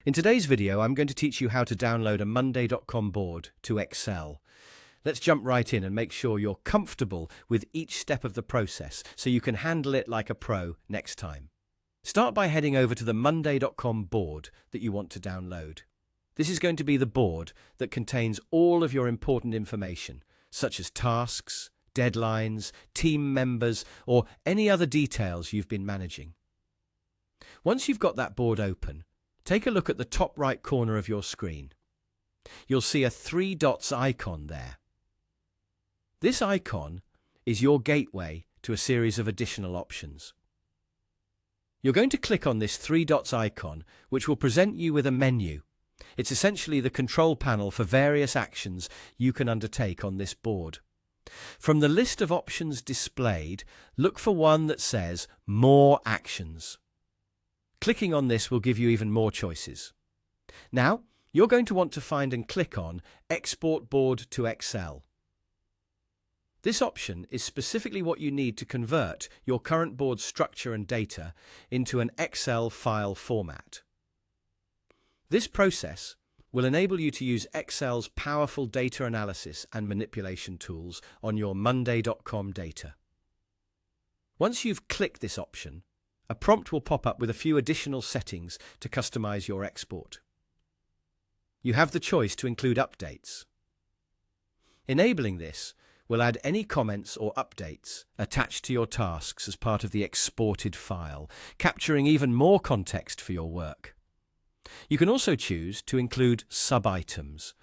In today's video, I'm going to teach you how to download a Monday.com board to Excel. Let's jump right in and make sure you're comfortable with each step of the process so you can handle it like a pro next time. Start by heading over to the Monday.com board that you want to download. This is going to be the board that contains all of your important information, such as tasks, deadlines, team members, or any other details you've been managing. Once you've got that board open, take a look at the top right corner of your screen. You'll see a 3 dots icon there. This icon is your gateway to a series of additional options. You're going to click on this 3 dots icon, which will present you with a menu. It's essentially the control panel for various actions you can undertake on this board. From the list of options displayed, look for one that says More Actions. Clicking on this will give you even more choices. Now, you're going to want to find and click on Export Board to Excel. This option is specifically what you need to convert your current board structure and data into an Excel file format. This process will enable you to use Excel's powerful data analysis and manipulation tools on your Monday.com data. Once you've clicked this option, a prompt will pop up with a few additional settings to customize your export. You have the choice to include updates. Enabling this will add any comments or updates attached to your tasks as part of the exported file, capturing even more context for your work. You can also choose to include sub-items.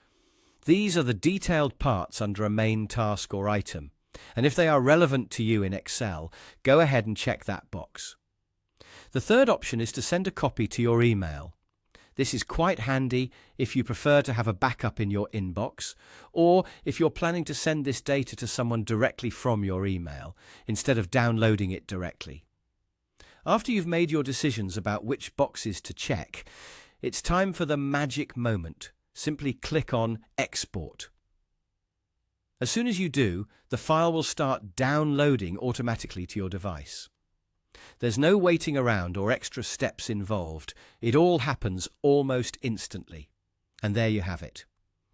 These are the detailed parts under a main task or item, and if they are relevant to you in Excel, go ahead and check that box. The third option is to send a copy to your email. This is quite handy if you prefer to have a backup in your inbox, or if you're planning to send this data to someone directly from your email, instead of downloading it directly. After you've made your decisions about which boxes to check, it's time for the magic moment. Simply click on Export. As soon as you do, the file will start downloading automatically to your device. There's no waiting around or extra steps involved. It all happens almost instantly. And there you have it.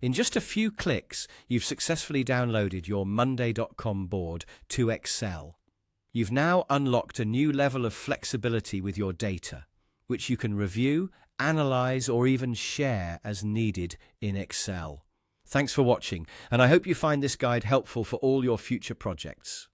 In just a few clicks, you've successfully downloaded your Monday.com board to Excel. You've now unlocked a new level of flexibility with your data, which you can review, analyze, or even share as needed in Excel. Thanks for watching, and I hope you find this guide helpful for all your future projects.